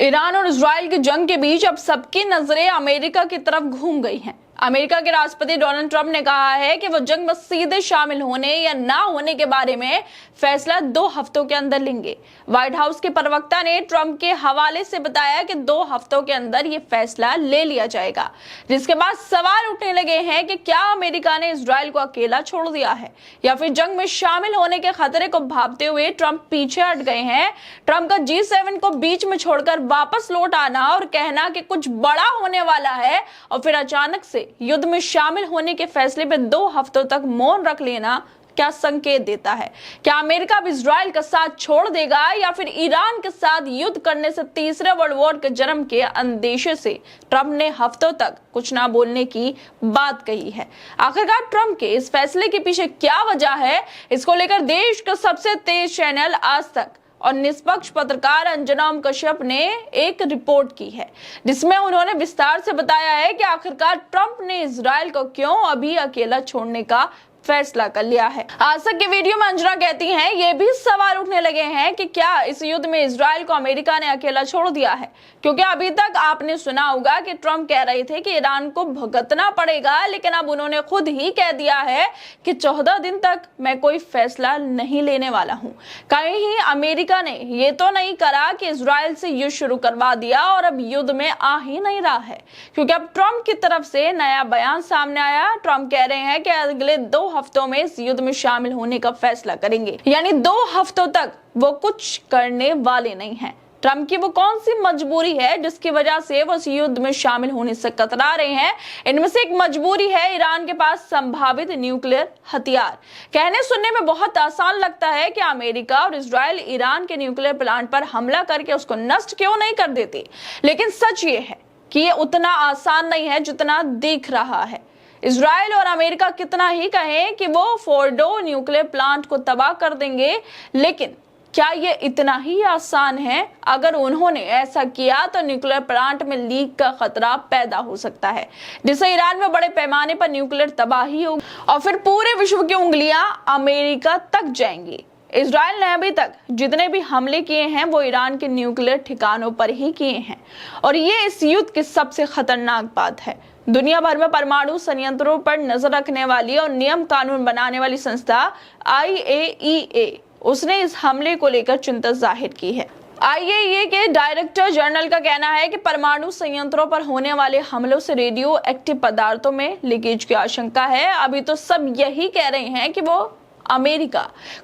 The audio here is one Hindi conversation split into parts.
ईरान और इजराइल की जंग के बीच अब सबकी नजरें अमेरिका की तरफ घूम गई हैं। अमेरिका के राष्ट्रपति डोनाल्ड ट्रंप ने कहा है कि वो जंग में सीधे शामिल होने या ना होने के बारे में फैसला 2 हफ्तों के अंदर लेंगे। व्हाइट हाउस के प्रवक्ता ने ट्रंप के हवाले से बताया कि 2 हफ्तों के अंदर ये फैसला ले लिया जाएगा, जिसके बाद सवाल उठने लगे हैं कि क्या अमेरिका ने इजराइल को अकेला छोड़ दिया है या फिर जंग में शामिल होने के खतरे को भांपते हुए ट्रंप पीछे हट गए हैं। ट्रंप का G7 को बीच में छोड़कर वापस लौट आना और कहना कि कुछ बड़ा होने वाला है और फिर अचानक से युद्ध में शामिल होने के फैसले पे 2 हफ्तों तक मौन रख लेना क्या संकेत देता है? क्या अमेरिका अब इजराइल का साथ छोड़ देगा या फिर ईरान के साथ युद्ध करने से तीसरे वर्ल्ड वॉर के जन्म के अंदेशे से ट्रंप ने हफ्तों तक कुछ ना बोलने की बात कही है? आखिरकार ट्रंप के इस फैसले के पीछे क्या वजह है? इसको लेकर देश का सबसे तेज चैनल आज तक और निष्पक्ष पत्रकार अंजना ओम कश्यप ने एक रिपोर्ट की है, जिसमें उन्होंने विस्तार से बताया है कि आखिरकार ट्रंप ने इजराइल को क्यों अभी अकेला छोड़ने का फैसला कर लिया है। आज तक के वीडियो में अंजना कहती हैं, ये भी सवाल उठने लगे हैं कि क्या इस युद्ध में इजराइल को अमेरिका ने अकेला छोड़ दिया है, क्योंकि अभी तक आपने सुना होगा कि ट्रंप कह रहे थे कि ईरान को भुगतना पड़ेगा, लेकिन अब उन्होंने खुद ही कह दिया है कि 14 दिन तक मैं कोई फैसला नहीं लेने वाला हूं। कहीं अमेरिका ने ये तो नहीं करा कि इजराइल से युद्ध शुरू करवा दिया और अब युद्ध में आ ही नहीं रहा है, क्योंकि अब ट्रंप की तरफ से नया बयान सामने आया। ट्रंप कह रहे हैं कि अगले 2 हफ्तों में इस युद्ध में शामिल होने का फैसला करेंगे, यानी 2 हफ्तों तक वो कुछ करने वाले नहीं हैं। ट्रंप की वो कौन सी मजबूरी है जिसकी वजह से वो इस युद्ध में शामिल होने से कतरा रहे हैं? इनमें से एक मजबूरी है ईरान के पास संभावित न्यूक्लियर हथियार। कहने सुनने में बहुत आसान लगता है कि अमेरिका और इजराइल ईरान के न्यूक्लियर प्लांट पर हमला करके उसको नष्ट क्यों नहीं कर देते, लेकिन सच ये है कि ये उतना आसान नहीं है जितना दिख रहा है। इजराइल और अमेरिका कितना ही कहें कि वो फोर्डो न्यूक्लियर प्लांट को तबाह कर देंगे, लेकिन क्या ये इतना ही आसान है? अगर उन्होंने ऐसा किया तो न्यूक्लियर प्लांट में लीक का खतरा पैदा हो सकता है, जिससे ईरान में बड़े पैमाने पर न्यूक्लियर तबाही होगी और फिर पूरे विश्व की उंगलियां अमेरिका तक जाएंगी। इजराइल ने अभी तक जितने भी हमले किए हैं वो ईरान के न्यूक्लियर ठिकानों पर ही किए हैं, और ये इस युद्ध की सबसे खतरनाक बात है। दुनिया भर में परमाणु संयंत्रों पर नजर रखने वाली और नियम कानून बनाने वाली संस्था IAEA उसने इस हमले को लेकर चिंता जाहिर की है। IAEA के डायरेक्टर जनरल का कहना है कि परमाणु संयंत्रों पर होने वाले हमलों से रेडियो एक्टिव पदार्थों में लीकेज की आशंका है। अभी तो सब यही कह रहे हैं कि वो अमेरिका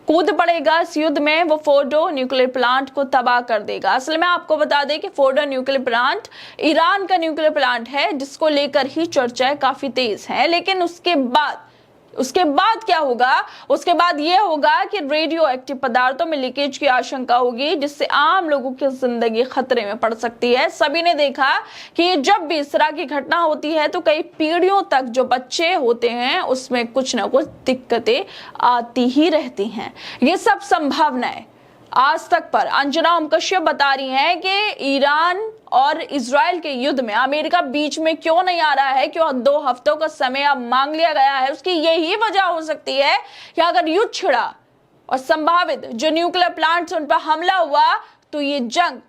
कूद पड़ेगा इस युद्ध में, वो फोर्डो न्यूक्लियर प्लांट को तबाह कर देगा। असल में आपको बता दें कि फोर्डो न्यूक्लियर प्लांट ईरान का न्यूक्लियर प्लांट है, जिसको लेकर ही चर्चाएं काफी तेज हैं। लेकिन उसके बाद क्या होगा? उसके बाद यह होगा कि रेडियो एक्टिव पदार्थों में लीकेज की आशंका होगी, जिससे आम लोगों की जिंदगी खतरे में पड़ सकती है। सभी ने देखा कि जब भी इस तरह की घटना होती है तो कई पीढ़ियों तक जो बच्चे होते हैं उसमें कुछ ना कुछ दिक्कतें आती ही रहती हैं। ये सब संभावनाएं आज तक पर अंजना ओम कश्यप बता रही हैं कि ईरान और इजराइल के युद्ध में अमेरिका बीच में क्यों नहीं आ रहा है, क्यों 2 हफ्तों का समय अब मांग लिया गया है। उसकी यही वजह हो सकती है कि अगर युद्ध छिड़ा और संभावित जो न्यूक्लियर प्लांट्स उन पर हमला हुआ तो ये जंग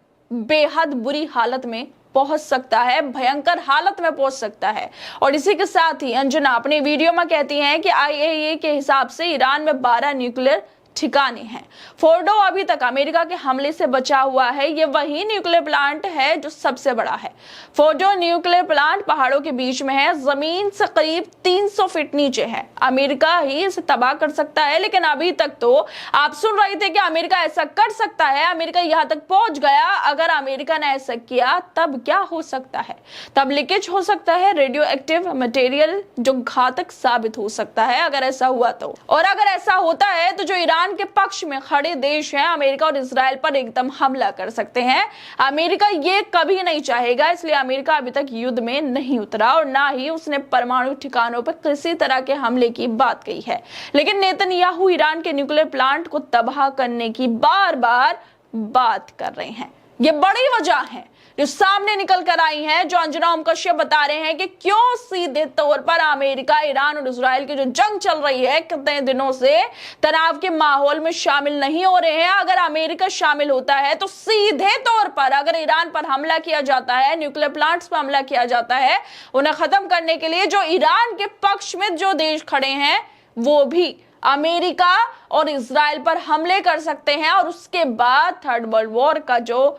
बेहद बुरी हालत में पहुंच सकता है, भयंकर हालत में पहुंच सकता है। और इसी के साथ ही अंजना अपने वीडियो में कहती हैं कि IAEA के हिसाब से ईरान में 12 न्यूक्लियर ठिकाने हैं। फोर्डो अभी तक अमेरिका के हमले से बचा हुआ है। ये वही न्यूक्लियर प्लांट है जो सबसे बड़ा है। फोर्डो न्यूक्लियर प्लांट पहाड़ों के बीच में है, जमीन से करीब 300 फीट नीचे है। अमेरिका ही इसे तबाह कर सकता है, लेकिन अभी तक तो आप सुन रहे थे कि अमेरिका ऐसा कर सकता है, अमेरिका यहां तक पहुंच गया। अगर अमेरिका ने ऐसा किया तब क्या हो सकता है? तब लीकेज हो सकता है, रेडियो एक्टिव मटेरियल जो घातक साबित हो सकता है अगर ऐसा हुआ तो। और अगर ऐसा होता है तो जो ईरान के पक्ष में खड़े देश हैं अमेरिका और इजराइल पर एकदम हमला कर सकते हैं। अमेरिका ये कभी नहीं चाहेगा, इसलिए अमेरिका अभी तक युद्ध में नहीं उतरा और ना ही उसने परमाणु ठिकानों पर किसी तरह के हमले की बात कही है। लेकिन नेतन्याहू ईरान के न्यूक्लियर प्लांट को तबाह करने की बार बार बात कर रहे हैं। ये बड़ी वजह है जो सामने निकल कर आई हैं, जो अंजना ओम कश्यप बता रहे हैं कि क्यों सीधे तौर पर अमेरिका, ईरान और इजराइल की जो जंग चल रही है कितने दिनों से तनाव के माहौल में शामिल नहीं हो रहे हैं। अगर अमेरिका शामिल होता है तो सीधे तौर पर अगर ईरान पर हमला किया जाता है, न्यूक्लियर प्लांट्स पर हमला किया जाता है, उन्हें खत्म करने के लिए जो ईरान के पक्ष में जो देश खड़े हैं वो भी अमेरिका और इजराइल पर हमले कर सकते हैं और उसके बाद थर्ड वर्ल्ड वॉर का जो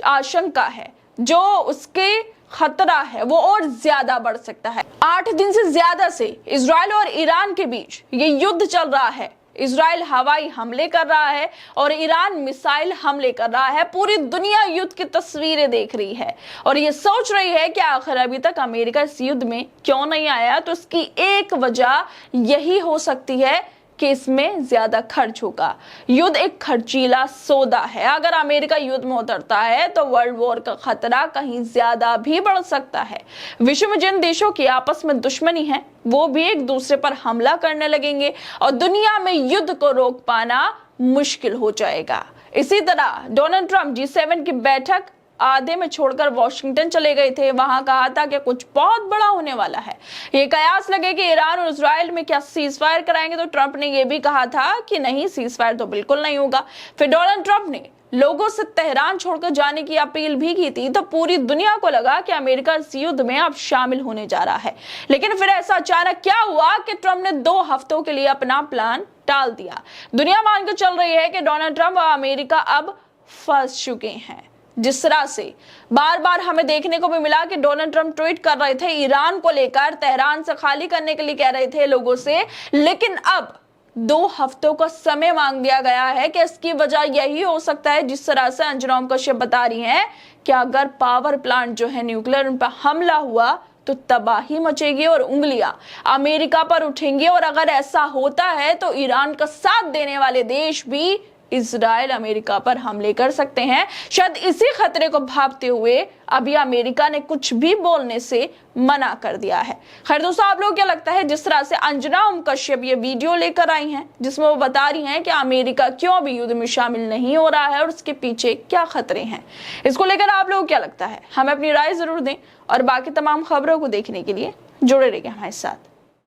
आशंका है, जो उसके खतरा है, वो और ज्यादा बढ़ सकता है। 8 दिन से ज्यादा से इजराइल और ईरान के बीच ये युद्ध चल रहा है। इजराइल हवाई हमले कर रहा है और ईरान मिसाइल हमले कर रहा है। पूरी दुनिया युद्ध की तस्वीरें देख रही है और ये सोच रही है कि आखिर अभी तक अमेरिका इस युद्ध में क्यों नहीं आया। तो इसकी एक वजह यही हो सकती है कि इसमें ज्यादा खर्च होगा। युद्ध एक खर्चीला सौदा है। अगर अमेरिका युद्ध में उतरता है तो वर्ल्ड वॉर का खतरा कहीं ज्यादा भी बढ़ सकता है। विश्व में जिन देशों की आपस में दुश्मनी है वो भी एक दूसरे पर हमला करने लगेंगे और दुनिया में युद्ध को रोक पाना मुश्किल हो जाएगा। इसी तरह डोनाल्ड ट्रंप G7 की बैठक आधे में छोड़कर वॉशिंगटन चले गए थे। वहां कहा था कि कुछ बहुत बड़ा होने वाला है। ये कयास लगे कि ईरान और इजराइल में क्या सीज फायर कराएंगे, तो ट्रंप ने यह भी कहा था कि नहीं, सीज फायर तो बिल्कुल नहीं होगा। फिर डोनाल्ड ट्रंप ने लोगों से तेहरान छोड़कर जाने की अपील भी की थी। तो पूरी दुनिया को लगा कि अमेरिका इस युद्ध में अब शामिल होने जा रहा है। लेकिन फिर ऐसा अचानक क्या हुआ कि ट्रंप ने 2 हफ्तों के लिए अपना प्लान टाल दिया। दुनिया मानकर चल रही है कि डोनाल्ड ट्रंप और अमेरिका अब फंस चुके हैं। जिस तरह से बार बार हमें देखने को भी मिला कि डोनाल्ड ट्रंप ट्वीट कर रहे थे ईरान को लेकर, तेहरान से खाली करने के लिए कह रहे थे लोगों से, लेकिन अब 2 हफ्तों का समय मांग दिया गया है कि इसकी वजह यही हो सकता है, जिस तरह से अंजना ओम कश्यप बता रही हैं कि अगर पावर प्लांट जो है न्यूक्लियर, उन पर हमला हुआ तो तबाही मचेगी और उंगलियां अमेरिका पर उठेंगी। और अगर ऐसा होता है तो ईरान का साथ देने वाले देश भी इजराइल अमेरिका पर हमले कर सकते हैं। शायद इसी खतरे को भांपते हुए अभी अमेरिका ने कुछ भी बोलने से मना कर दिया है। खैर दोस्तों, आप लोगों को क्या लगता है जिस तरह से अंजना ओम कश्यप ये वीडियो लेकर आई हैं जिसमें वो बता रही हैं कि अमेरिका क्यों भी युद्ध में शामिल नहीं हो रहा है और उसके पीछे क्या खतरे हैं, इसको लेकर आप लोगों को क्या लगता है? हमें अपनी राय जरूर दें और बाकी तमाम खबरों को देखने के लिए जुड़े रहिए हमारे साथ।